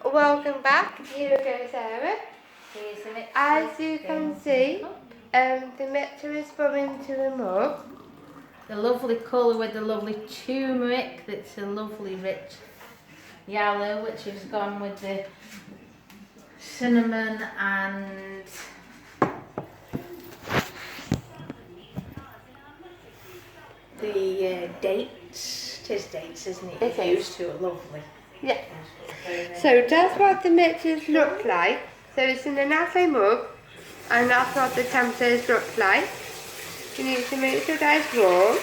Welcome back. Here we go, Sarah. As you can see, the mixture is coming to the mug. The lovely colour with the lovely turmeric, that's a lovely rich yellow, which has gone with the cinnamon and the dates. It is dates, isn't it? It is. Used to are lovely. Yeah. So that's what the mixtures look like. So it's in an assay mug, and that's what the temperatures look like. You need to make sure that it's warm.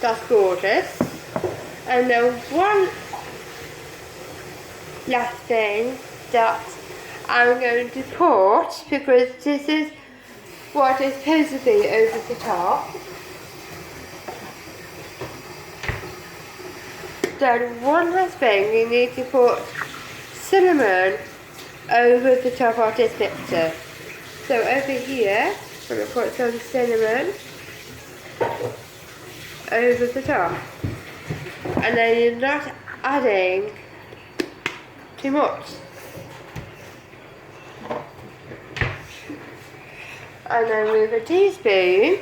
That's gorgeous. And then one last thing that I'm going to put, because this is what is supposed to be over the top. Then one last thing, you need to put cinnamon over the top of this mixture. So over here, I'm going to put some cinnamon over the top. And then you're not adding too much. And then with a teaspoon,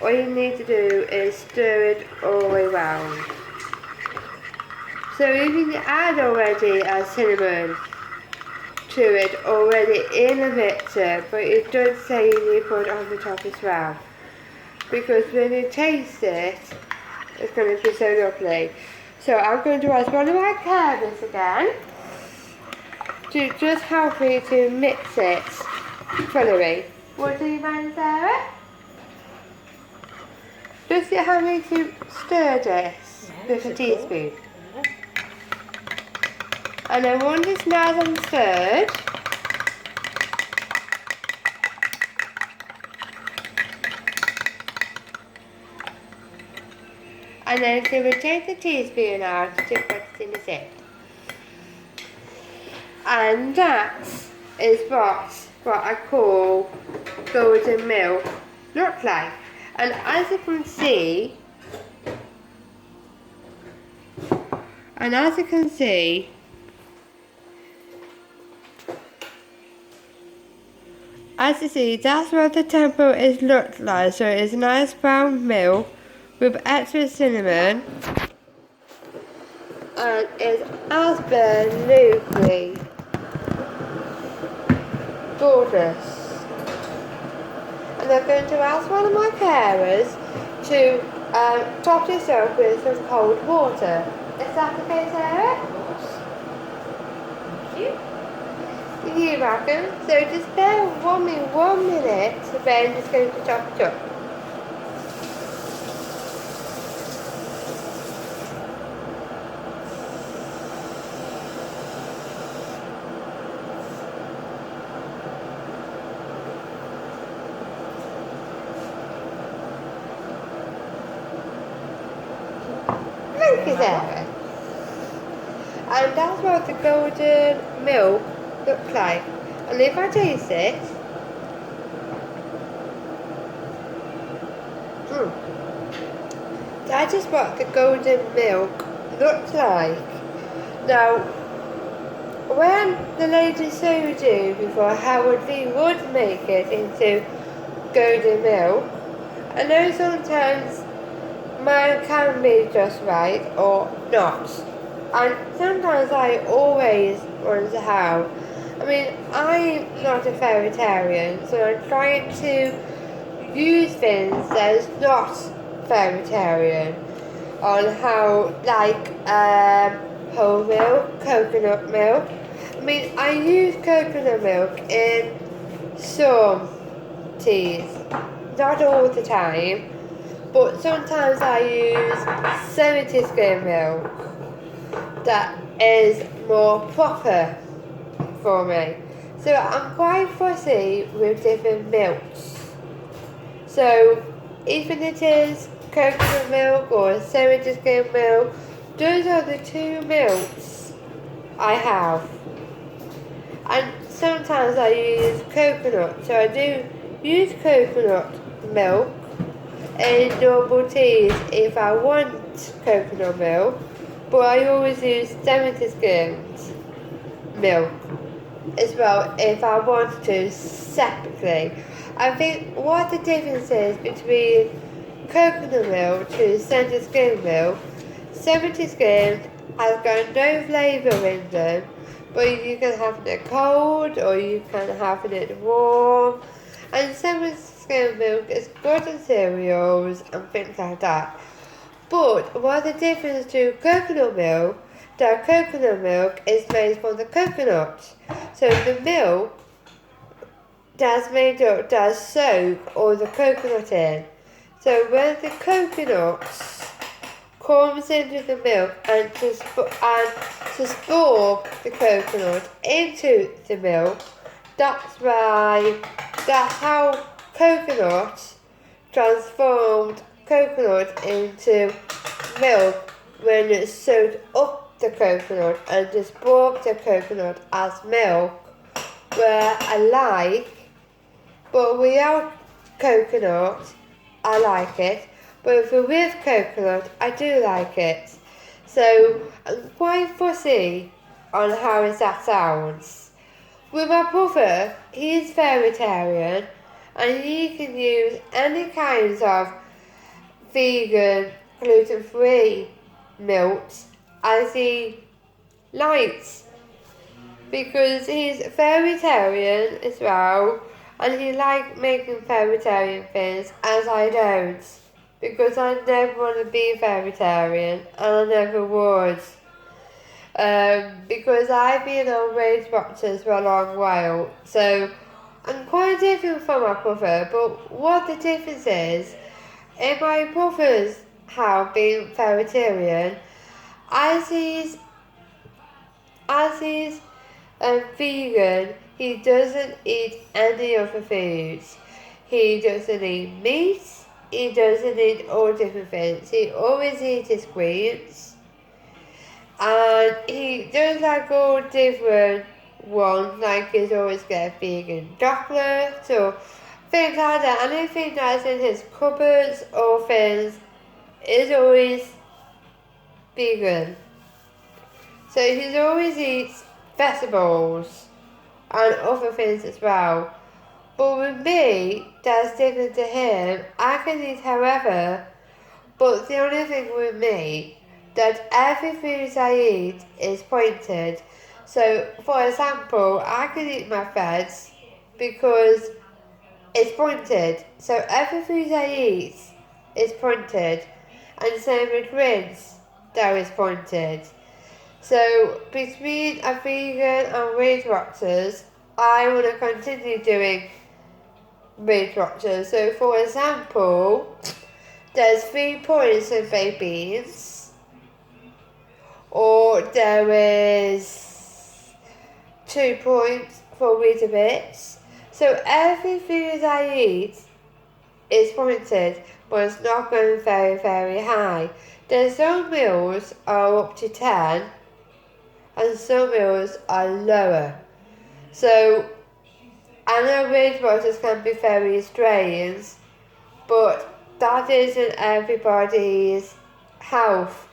all you need to do is stir it all the way around. So you can add already a cinnamon to it already in the mixer, but it does say you need to put it on the top as well. Because when you taste it, it's going to be so lovely. So I'm going to ask one of my carers again to just help me to mix it fully. What do you mind, Sarah? Just you help me to stir this with a teaspoon. And then once it's nice and stirred, and then so we take the teaspoon out to put it in the sink. And that is what I call golden milk look like. And as you can see, as you see, that's what the tempo is looked like. So it's nice brown milk with extra cinnamon, and it's absolutely gorgeous. And I'm going to ask one of my carers to top this up with some cold water. Is that okay, Sarah? Thank you. You're welcome. So just bear with me 1 minute, and then I'm just going to top it up. Thank you, Sarah. And that's what the golden milk looks like. And if I taste it, that is what the golden milk looks like. Now, when the lady showed you before how we would make it into golden milk, I know sometimes mine can be just right or not. And sometimes I always wonder how. I mean, I'm not a vegetarian, so I'm trying to use things that is not vegetarian on how, like whole milk, coconut milk. I mean, I use coconut milk in some teas, not all the time, but sometimes I use 70 skim milk that is more proper for me. So I'm quite fussy with different milks. So even it is coconut milk or 70 skim milk, those are the two milks I have. And sometimes I use coconut, so I do use coconut milk a normal teas if I want coconut milk, but I always use 70 skimmed milk as well if I want to separately. I think what the difference is between coconut milk to 70 skimmed milk, 70 skimmed has got no flavour in them, but you can have it cold or you can have it warm, and 70 skimmed milk is good in cereals and things like that. But what the difference to coconut milk, that coconut milk is made from the coconut. So the milk that's made up does soak all the coconut in. So when the coconut comes into the milk and to store the coconut into the milk, that's how coconut transformed coconut into milk when it soaked up the coconut and just brought the coconut as milk, where I like, but without coconut I like it, but if it's with coconut I do like it. So I'm quite fussy on how that sounds. With my brother, he's vegetarian and he can use any kinds of vegan, gluten-free milks as he likes, because he's vegetarian as well, and he likes making vegetarian things as I don't, because I never want to be vegetarian and I never would. Because I've been on Weight Watchers for a long while, so I'm quite different from my brother, but what the difference is, in my brother's house being vegetarian, as he's vegan, he doesn't eat any other foods. He doesn't eat meat, he doesn't eat all different things. He always eats his greens. And he does like all different ones, like he's always get vegan chocolate or things like that. Anything that's in his cupboards or things is always vegan. So he always eats vegetables and other things as well. But with me, that's different to him. I can eat however, but the only thing with me, that every food I eat is pointed. So, for example, I can eat my veg because it's pointed. So every food I eat is pointed. And same with rinse, that is pointed. So between a vegan and Weight Watchers, I want to continue doing Weight Watchers. So for example, there's 3 points in baked beans, or there is 2 points for Weetabix. So every food I eat is pointed, but it's not going very, very high. There's some meals are up to 10, and some meals are lower. So I know Weight Watchers can be very strange, but that isn't everybody's health,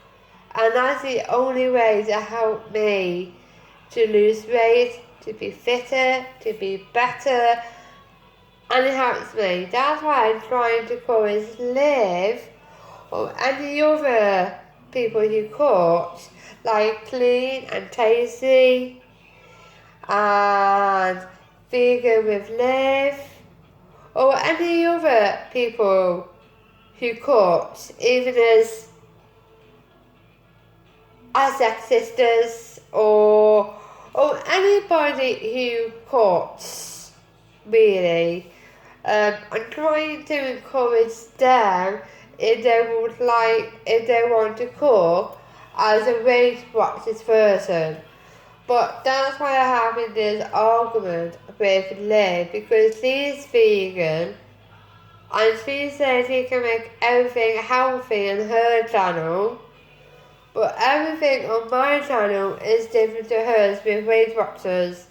and that's the only way to help me to lose weight, to be fitter, to be better, and it helps me. That's why I'm trying to encourage Liv or any other people who cook, like Clean and Tasty and Vegan with Liv, or any other people who cook, even as Sex Sisters or anybody who cooks, really. I'm trying to encourage them if they want to cook as a Weight Watchers person. But that's why I'm having this argument with Liv, because she's vegan and she says she can make everything healthy in her channel, but everything on my channel is different to hers with Weight Watchers.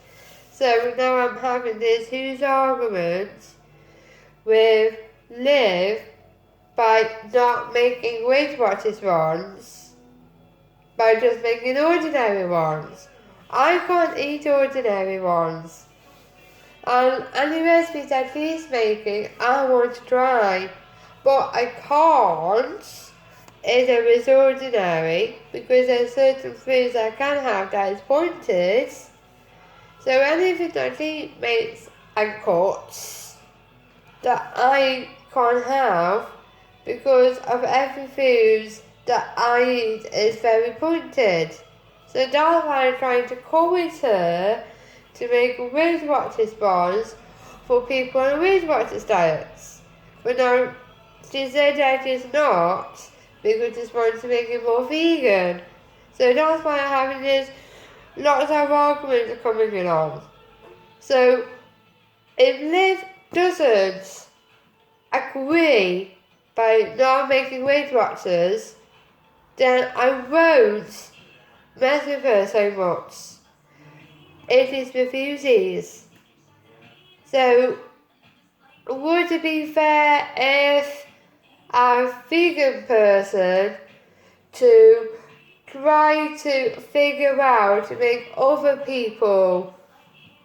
So now I'm having this huge argument with Liv by not making Weight Watchers ones, by just making ordinary ones. I can't eat ordinary ones. And any recipes that he's making, I want to try. But I can't if it was ordinary, because there's certain foods I can have that is pointed. So anything that he makes and cuts that I can't have, because of every food that I eat is very pointed. So that's why I'm trying to convince her to make Weight Watchers bars for people on Weight Watchers diets. But now she said that it's not, because she wants to make it more vegan. So that's why I'm having this lots of arguments coming along. So if Liv doesn't agree by not making Weight Watchers, then I won't mess with her so much. It is refuses. So would it be fair if a vegan person to try to figure out to make other people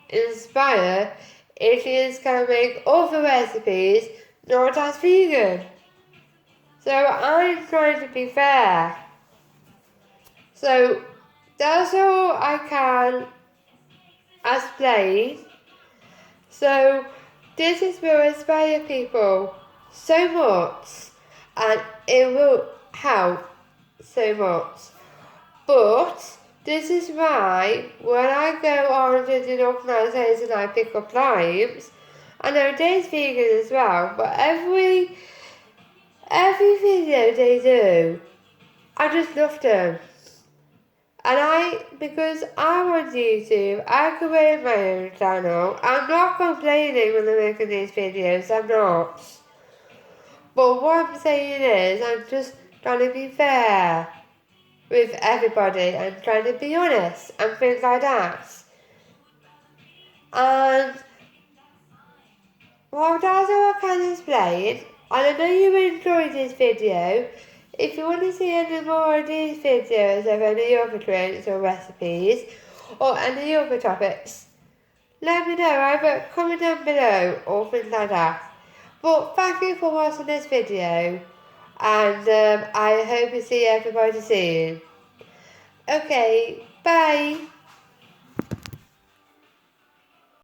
inspire if she can make other recipes not as vegan? So I'm trying to be fair. So that's all I can explain. So this is will inspire people so much, and it will help so much. But this is why when I go on to an organisation I pick up clients, I know they're vegan as well, but every video they do, I just love them. And because I'm on YouTube, I can make my own channel. I'm not complaining when I'm making these videos, I'm not. But what I'm saying is, I'm just trying to be fair with everybody and trying to be honest and things like that. And, well, that's all I can explain. And I know you enjoyed this video. If you want to see any more of these videos of any other drinks or recipes, or any other topics, let me know, either comment down below or things like that. But thank you for watching this video, and I hope to see everybody soon. Okay, bye!